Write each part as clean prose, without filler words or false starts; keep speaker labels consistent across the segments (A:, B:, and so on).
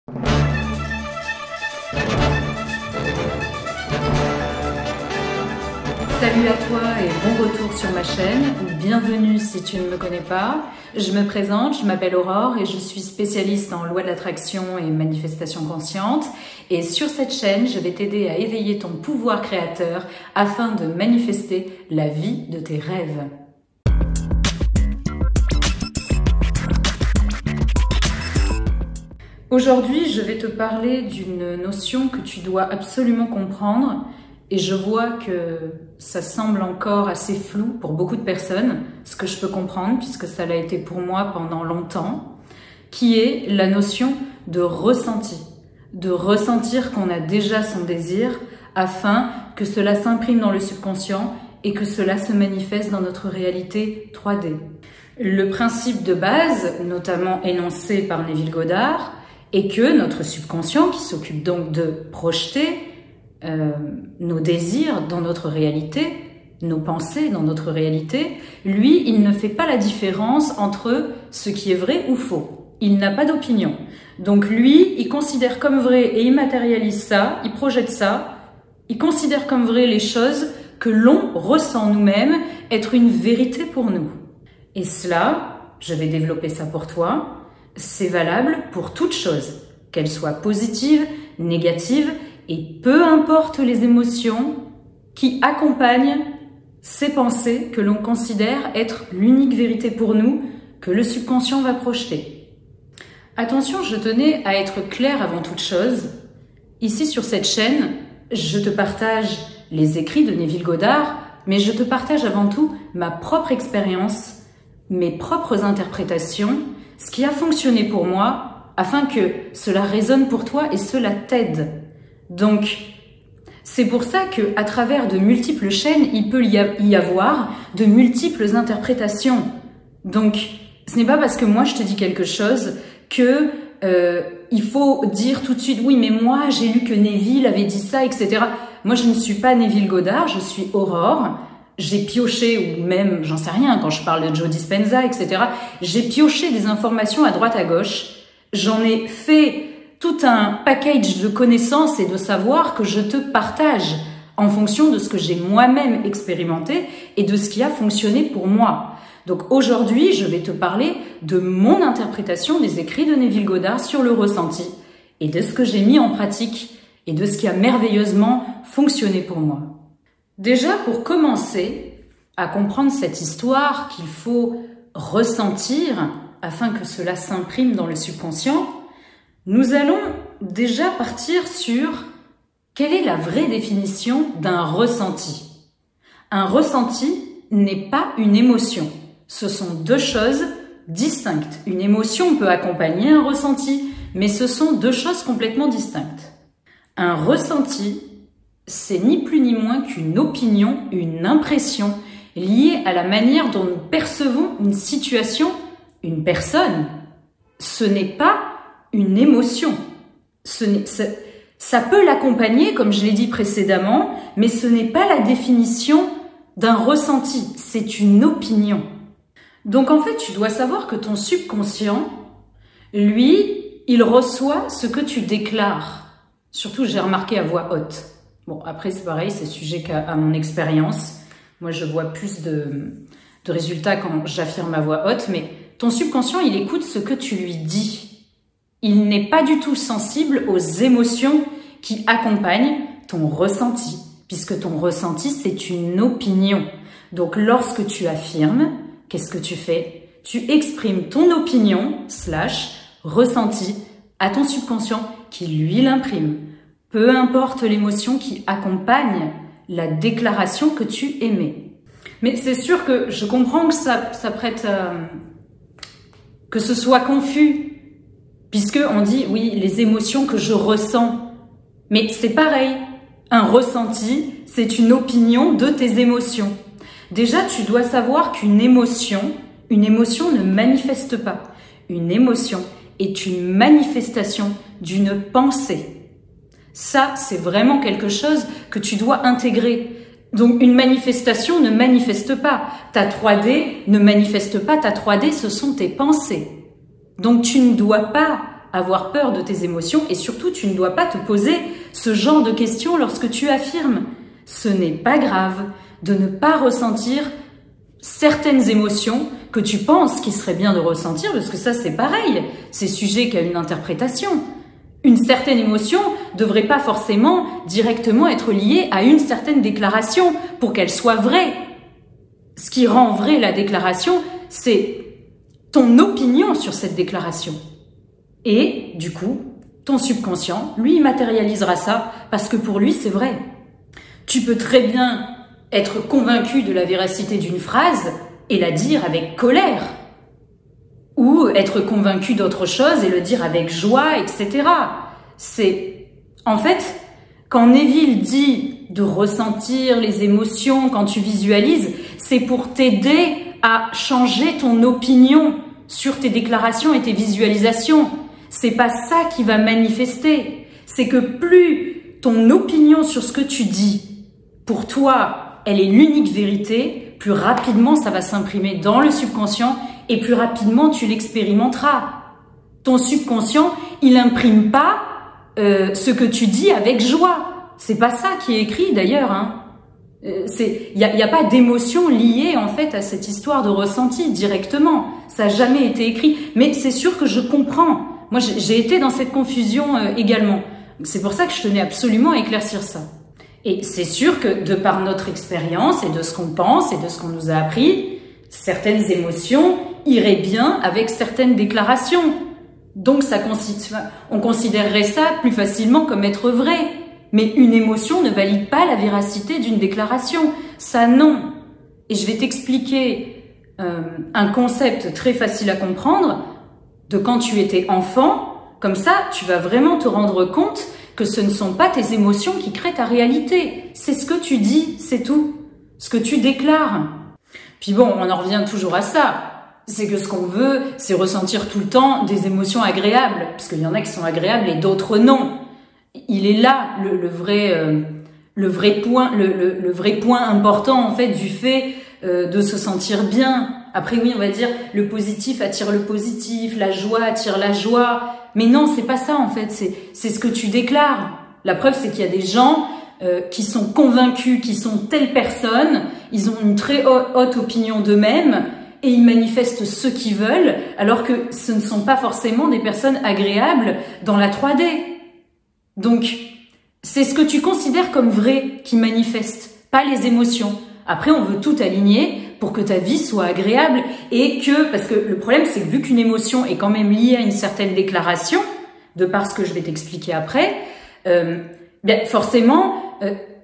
A: Salut à toi et bon retour sur ma chaîne, ou bienvenue si tu ne me connais pas. Je me présente, je m'appelle Aurore et je suis spécialiste en loi de l'attraction et manifestation consciente. Et sur cette chaîne, je vais t'aider à éveiller ton pouvoir créateur afin de manifester la vie de tes rêves. Aujourd'hui, je vais te parler d'une notion que tu dois absolument comprendre. Et je vois que ça semble encore assez flou pour beaucoup de personnes, ce que je peux comprendre puisque ça l'a été pour moi pendant longtemps, qui est la notion de ressenti. De ressentir qu'on a déjà son désir afin que cela s'imprime dans le subconscient et que cela se manifeste dans notre réalité 3D. Le principe de base, notamment énoncé par Neville Goddard, est que notre subconscient, qui s'occupe donc de projeter nos désirs dans notre réalité, nos pensées dans notre réalité, lui, il ne fait pas la différence entre ce qui est vrai ou faux. Il n'a pas d'opinion. Donc lui, il considère comme vrai et il matérialise ça, il projette ça, il considère comme vrai les choses que l'on ressent nous-mêmes être une vérité pour nous. Et cela, je vais développer ça pour toi, c'est valable pour toute chose, qu'elle soit positive, négative, et peu importe les émotions qui accompagnent ces pensées que l'on considère être l'unique vérité pour nous, que le subconscient va projeter. Attention, je tenais à être claire avant toute chose. Ici sur cette chaîne, je te partage les écrits de Neville Goddard, mais je te partage avant tout ma propre expérience, mes propres interprétations, ce qui a fonctionné pour moi, afin que cela résonne pour toi et cela t'aide. Donc, c'est pour ça qu'à travers de multiples chaînes, il peut y avoir de multiples interprétations. Donc, ce n'est pas parce que moi je te dis quelque chose que il faut dire tout de suite « oui, mais moi j'ai lu que Neville avait dit ça, etc. » Moi je ne suis pas Neville Goddard, je suis Aurore. J'ai pioché, ou même, j'en sais rien, quand je parle de Joe Dispenza, etc. J'ai pioché des informations à droite à gauche. J'en ai fait tout un package de connaissances et de savoir que je te partage en fonction de ce que j'ai moi-même expérimenté et de ce qui a fonctionné pour moi. Donc aujourd'hui, je vais te parler de mon interprétation des écrits de Neville Goddard sur le ressenti et de ce que j'ai mis en pratique et de ce qui a merveilleusement fonctionné pour moi. Déjà, pour commencer à comprendre cette histoire qu'il faut ressentir afin que cela s'imprime dans le subconscient, nous allons déjà partir sur quelle est la vraie définition d'un ressenti. Un ressenti n'est pas une émotion. Ce sont deux choses distinctes. Une émotion peut accompagner un ressenti, mais ce sont deux choses complètement distinctes. Un ressenti, c'est ni plus ni moins qu'une opinion, une impression liée à la manière dont nous percevons une situation, une personne. Ce n'est pas une émotion. Ça peut l'accompagner, comme je l'ai dit précédemment, mais ce n'est pas la définition d'un ressenti, c'est une opinion. Donc en fait, tu dois savoir que ton subconscient, lui, il reçoit ce que tu déclares. Surtout, j'ai remarqué à voix haute. Bon, après, c'est pareil, c'est sujet qu'à mon expérience. Moi, je vois plus de résultats quand j'affirme à voix haute, mais ton subconscient, il écoute ce que tu lui dis. Il n'est pas du tout sensible aux émotions qui accompagnent ton ressenti, puisque ton ressenti, c'est une opinion. Donc, lorsque tu affirmes, qu'est-ce que tu fais? Tu exprimes ton opinion / ressenti à ton subconscient qui, lui, l'imprime. Peu importe l'émotion qui accompagne la déclaration que tu émets. Mais c'est sûr que je comprends que ça prête que ce soit confus, puisque on dit oui, les émotions que je ressens. Mais c'est pareil, un ressenti, c'est une opinion de tes émotions. Déjà, tu dois savoir qu'une émotion ne manifeste pas. Une émotion est une manifestation d'une pensée. Ça, c'est vraiment quelque chose que tu dois intégrer. Donc, une manifestation ne manifeste pas. Ta 3D ne manifeste pas ta 3D, ce sont tes pensées. Donc, tu ne dois pas avoir peur de tes émotions et surtout, tu ne dois pas te poser ce genre de questions lorsque tu affirmes. Ce n'est pas grave de ne pas ressentir certaines émotions que tu penses qu'il serait bien de ressentir, parce que ça, c'est pareil. C'est sujet qu'à une interprétation. Une certaine émotion ne devrait pas forcément directement être liée à une certaine déclaration pour qu'elle soit vraie. Ce qui rend vraie la déclaration, c'est ton opinion sur cette déclaration. Et, du coup, ton subconscient, lui, matérialisera ça parce que pour lui, c'est vrai. Tu peux très bien être convaincu de la véracité d'une phrase et la dire avec colère. Ou être convaincu d'autre chose et le dire avec joie, etc. En fait, quand Neville dit de ressentir les émotions quand tu visualises, c'est pour t'aider à changer ton opinion sur tes déclarations et tes visualisations. C'est pas ça qui va manifester. C'est que plus ton opinion sur ce que tu dis, pour toi, elle est l'unique vérité, plus rapidement ça va s'imprimer dans le subconscient et plus rapidement tu l'expérimenteras. Ton subconscient, il imprime pas ce que tu dis avec joie. C'est pas ça qui est écrit d'ailleurs. Hein. Y a pas d'émotion liée en fait à cette histoire de ressenti directement. Ça n'a jamais été écrit. Mais c'est sûr que je comprends. Moi, j'ai été dans cette confusion également. C'est pour ça que je tenais absolument à éclaircir ça. Et c'est sûr que de par notre expérience et de ce qu'on pense et de ce qu'on nous a appris, certaines émotions iraient bien avec certaines déclarations. Donc on considérerait ça plus facilement comme être vrai. Mais une émotion ne valide pas la véracité d'une déclaration. Ça, non. Et je vais t'expliquer un concept très facile à comprendre de quand tu étais enfant. Comme ça, tu vas vraiment te rendre compte que ce ne sont pas tes émotions qui créent ta réalité. C'est ce que tu dis, c'est tout. Ce que tu déclares. Puis bon, on en revient toujours à ça. C'est que ce qu'on veut, c'est ressentir tout le temps des émotions agréables. Parce qu'il y en a qui sont agréables et d'autres non. Il est là le vrai point important en fait du fait de se sentir bien. Après oui, on va dire le positif attire le positif, la joie attire la joie. Mais non, c'est pas ça en fait, c'est ce que tu déclares. La preuve, c'est qu'il y a des gens qui sont convaincus qu'ils sont telle personne, ils ont une très haute opinion d'eux-mêmes et ils manifestent ce qu'ils veulent, alors que ce ne sont pas forcément des personnes agréables dans la 3D. Donc, c'est ce que tu considères comme vrai qui manifeste, pas les émotions. Après, on veut tout aligner pour que ta vie soit agréable et parce que le problème, c'est que vu qu'une émotion est quand même liée à une certaine déclaration, de par ce que je vais t'expliquer après, forcément,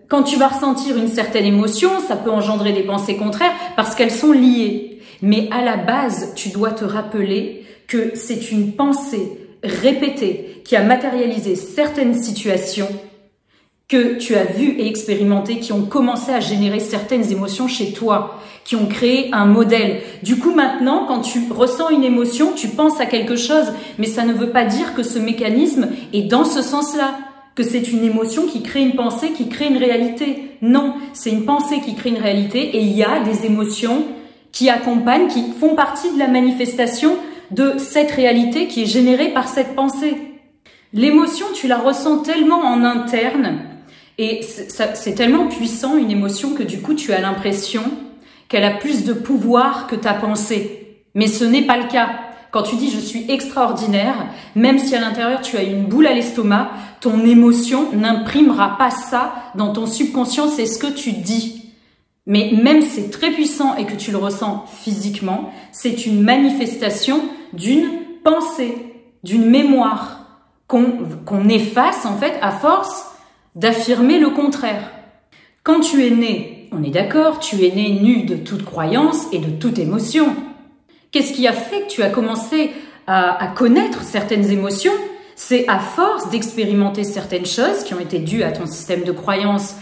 A: quand tu vas ressentir une certaine émotion, ça peut engendrer des pensées contraires parce qu'elles sont liées. Mais à la base, tu dois te rappeler que c'est une pensée répétée qui a matérialisé certaines situations que tu as vues et expérimentées, qui ont commencé à générer certaines émotions chez toi, qui ont créé un modèle. Du coup, maintenant, quand tu ressens une émotion, tu penses à quelque chose, mais ça ne veut pas dire que ce mécanisme est dans ce sens-là, que c'est une émotion qui crée une pensée, qui crée une réalité. Non, c'est une pensée qui crée une réalité et il y a des émotions qui accompagnent, qui font partie de la manifestation de cette réalité qui est générée par cette pensée. L'émotion, tu la ressens tellement en interne et c'est tellement puissant une émotion que du coup tu as l'impression qu'elle a plus de pouvoir que ta pensée. Mais ce n'est pas le cas. Quand tu dis « je suis extraordinaire », même si à l'intérieur tu as une boule à l'estomac, ton émotion n'imprimera pas ça dans ton subconscient, c'est ce que tu dis. Mais même si c'est très puissant et que tu le ressens physiquement, c'est une manifestation d'une pensée, d'une mémoire qu'on efface en fait à force d'affirmer le contraire. Quand tu es né, on est d'accord, tu es né nu de toute croyance et de toute émotion. Qu'est-ce qui a fait que tu as commencé à connaître certaines émotions? C'est à force d'expérimenter certaines choses qui ont été dues à ton système de croyance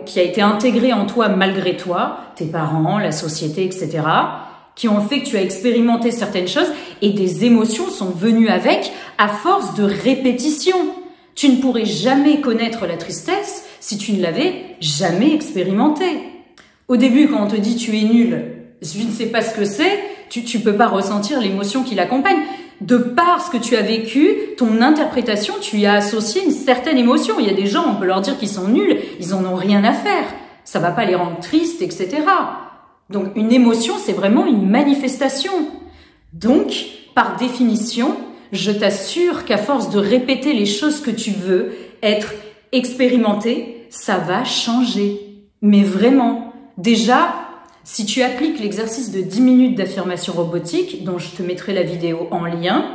A: qui a été intégré en toi malgré toi, tes parents, la société, etc., qui ont fait que tu as expérimenté certaines choses et des émotions sont venues avec à force de répétition. Tu ne pourrais jamais connaître la tristesse si tu ne l'avais jamais expérimentée. Au début, quand on te dit tu es nul, je ne sais pas ce que c'est, tu peux pas ressentir l'émotion qui l'accompagne. de par ce que tu as vécu, ton interprétation, tu y as associé une certaine émotion. Il y a des gens, on peut leur dire qu'ils sont nuls, ils en ont rien à faire. Ça va pas les rendre tristes, etc. Donc, une émotion, c'est vraiment une manifestation. Donc, par définition, je t'assure qu'à force de répéter les choses que tu veux, être expérimenté, ça va changer. Mais vraiment, déjà, si tu appliques l'exercice de 10 minutes d'affirmation robotique, dont je te mettrai la vidéo en lien,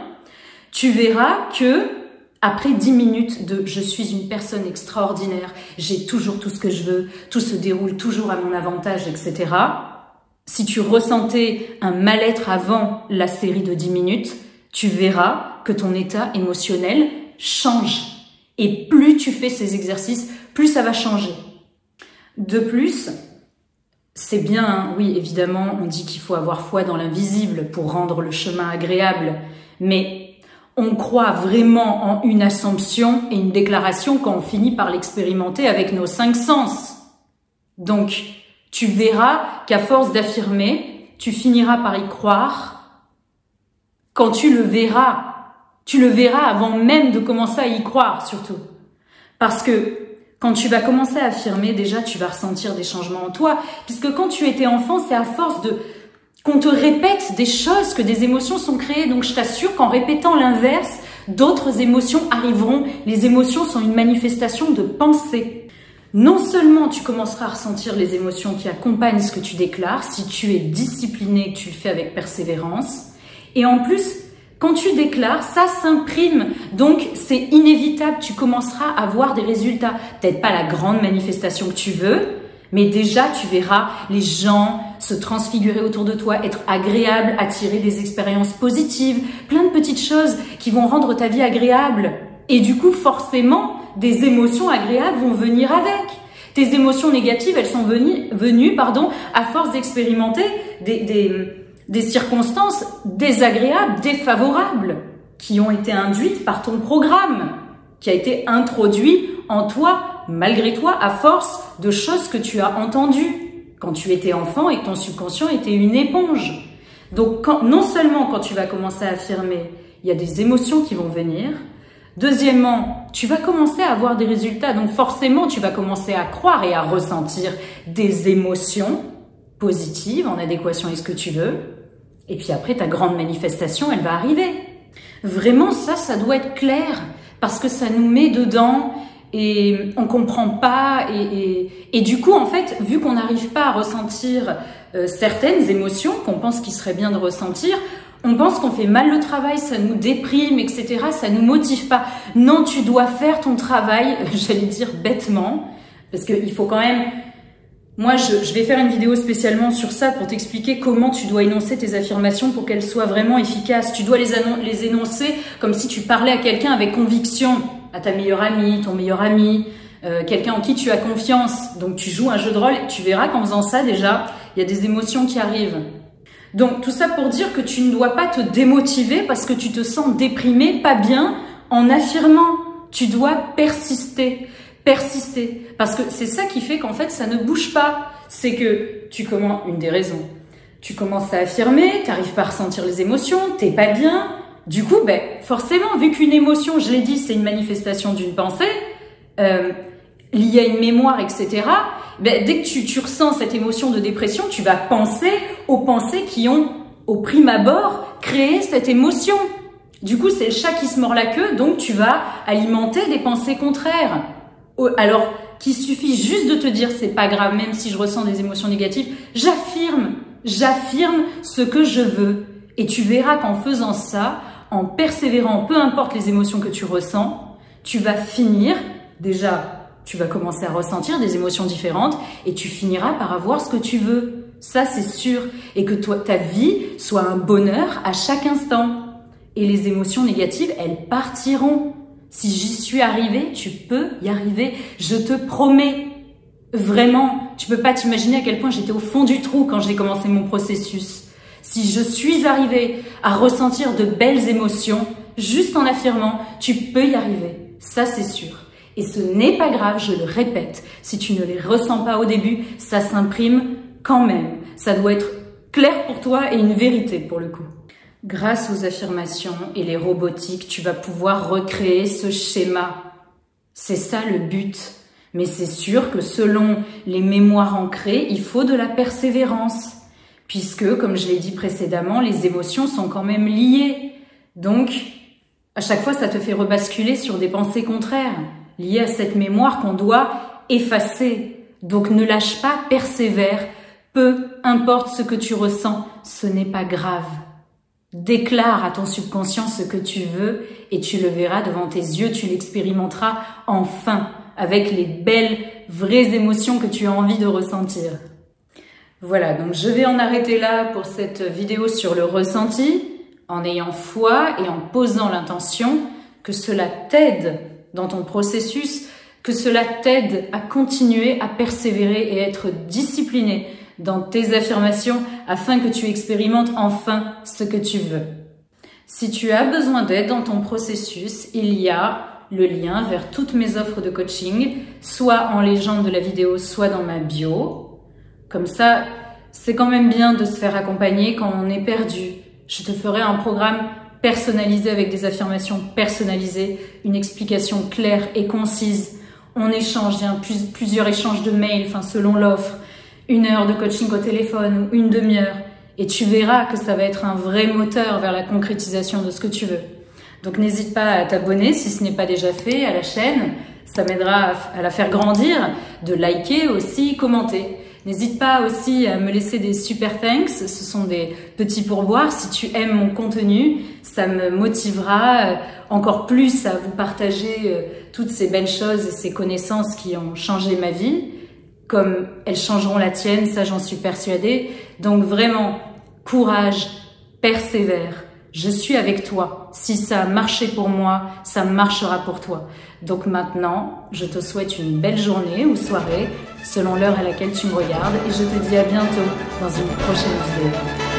A: tu verras que après 10 minutes de « je suis une personne extraordinaire, j'ai toujours tout ce que je veux, tout se déroule toujours à mon avantage, etc. » Si tu ressentais un mal-être avant la série de 10 minutes, tu verras que ton état émotionnel change. Et plus tu fais ces exercices, plus ça va changer. De plus, c'est bien, hein, oui, évidemment, on dit qu'il faut avoir foi dans l'invisible pour rendre le chemin agréable, mais on croit vraiment en une assumption et une déclaration quand on finit par l'expérimenter avec nos 5 sens. Donc, tu verras qu'à force d'affirmer, tu finiras par y croire. Quand tu le verras avant même de commencer à y croire, surtout. Parce que quand tu vas commencer à affirmer, déjà, tu vas ressentir des changements en toi. Puisque quand tu étais enfant, c'est à force qu'on te répète des choses que des émotions sont créées. Donc, je t'assure qu'en répétant l'inverse, d'autres émotions arriveront. Les émotions sont une manifestation de pensée. Non seulement tu commenceras à ressentir les émotions qui accompagnent ce que tu déclares, si tu es discipliné, que tu le fais avec persévérance. Et en plus, quand tu déclares, ça s'imprime. Donc, c'est inévitable. Tu commenceras à voir des résultats. Peut-être pas la grande manifestation que tu veux, mais déjà, tu verras les gens se transfigurer autour de toi, être agréables, attirer des expériences positives, plein de petites choses qui vont rendre ta vie agréable. Et du coup, forcément, des émotions agréables vont venir avec. Tes émotions négatives, elles sont venues, à force d'expérimenter des circonstances désagréables, défavorables, qui ont été induites par ton programme, qui a été introduit en toi, malgré toi, à force de choses que tu as entendues quand tu étais enfant et que ton subconscient était une éponge. Donc, non seulement quand tu vas commencer à affirmer, il y a des émotions qui vont venir. Deuxièmement, tu vas commencer à avoir des résultats. Donc, forcément, tu vas commencer à croire et à ressentir des émotions positives en adéquation avec ce que tu veux. Et puis après, ta grande manifestation, elle va arriver. Vraiment, ça doit être clair parce que ça nous met dedans et on comprend pas. Et du coup, en fait, vu qu'on n'arrive pas à ressentir certaines émotions qu'on pense qu'il serait bien de ressentir, on pense qu'on fait mal le travail, ça nous déprime, etc. Ça nous motive pas. Non, tu dois faire ton travail, j'allais dire bêtement, parce qu'il faut quand même... Moi, je vais faire une vidéo spécialement sur ça pour t'expliquer comment tu dois énoncer tes affirmations pour qu'elles soient vraiment efficaces. Tu dois les énoncer comme si tu parlais à quelqu'un avec conviction, à ta meilleure amie, ton meilleur ami, quelqu'un en qui tu as confiance. Donc, tu joues un jeu de rôle et tu verras qu'en faisant ça, déjà, il y a des émotions qui arrivent. Donc, tout ça pour dire que tu ne dois pas te démotiver parce que tu te sens déprimé, pas bien, en affirmant. Tu dois persister. Parce que c'est ça qui fait qu'en fait, ça ne bouge pas. C'est que une des raisons, tu commences à affirmer, tu n'arrives pas à ressentir les émotions, t'es pas bien. Du coup, forcément, vu qu'une émotion, je l'ai dit, c'est une manifestation d'une pensée, liée à une mémoire, etc., dès que tu ressens cette émotion de dépression, tu vas penser aux pensées qui ont, au prime abord, créé cette émotion. Du coup, c'est le chat qui se mord la queue, donc tu vas alimenter des pensées contraires. Alors, qu'il suffit juste de te dire, c'est pas grave, même si je ressens des émotions négatives, j'affirme ce que je veux. Et tu verras qu'en faisant ça, en persévérant, peu importe les émotions que tu ressens, tu vas finir, déjà, tu vas commencer à ressentir des émotions différentes et tu finiras par avoir ce que tu veux. Ça, c'est sûr. Et que toi, ta vie soit un bonheur à chaque instant. Et les émotions négatives, elles partiront. Si j'y suis arrivée, tu peux y arriver. Je te promets. Vraiment, tu peux pas t'imaginer à quel point j'étais au fond du trou quand j'ai commencé mon processus. Si je suis arrivée à ressentir de belles émotions, juste en affirmant, tu peux y arriver. Ça, c'est sûr. Et ce n'est pas grave, je le répète. Si tu ne les ressens pas au début, ça s'imprime quand même. Ça doit être clair pour toi et une vérité pour le coup. Grâce aux affirmations et les robotiques, tu vas pouvoir recréer ce schéma. C'est ça le but. Mais c'est sûr que selon les mémoires ancrées, il faut de la persévérance. Puisque, comme je l'ai dit précédemment, les émotions sont quand même liées. Donc, à chaque fois, ça te fait rebasculer sur des pensées contraires, liées à cette mémoire qu'on doit effacer. Donc, ne lâche pas, persévère. Peu importe ce que tu ressens, ce n'est pas grave. Déclare à ton subconscient ce que tu veux et tu le verras devant tes yeux, tu l'expérimenteras enfin avec les belles, vraies émotions que tu as envie de ressentir. Voilà, donc je vais en arrêter là pour cette vidéo sur le ressenti, en ayant foi et en posant l'intention que cela t'aide dans ton processus, que cela t'aide à continuer à persévérer et être discipliné dans tes affirmations afin que tu expérimentes enfin ce que tu veux. Si tu as besoin d'aide dans ton processus, il y a le lien vers toutes mes offres de coaching, soit en légende de la vidéo, soit dans ma bio. Comme ça, c'est quand même bien de se faire accompagner quand on est perdu. Je te ferai un programme personnalisé avec des affirmations personnalisées, une explication claire et concise. On échange, il y a plusieurs échanges de mails, selon l'offre. 1 heure de coaching au téléphone ou une demi-heure. Et tu verras que ça va être un vrai moteur vers la concrétisation de ce que tu veux. Donc n'hésite pas à t'abonner si ce n'est pas déjà fait à la chaîne. Ça m'aidera à la faire grandir, de liker aussi, commenter. N'hésite pas aussi à me laisser des super thanks. Ce sont des petits pourboires. Si tu aimes mon contenu, ça me motivera encore plus à vous partager toutes ces belles choses et ces connaissances qui ont changé ma vie. Comme elles changeront la tienne, ça j'en suis persuadée. Donc vraiment, courage, persévère. Je suis avec toi. Si ça a marché pour moi, ça marchera pour toi. Donc maintenant, je te souhaite une belle journée ou soirée, selon l'heure à laquelle tu me regardes, et je te dis à bientôt dans une prochaine vidéo.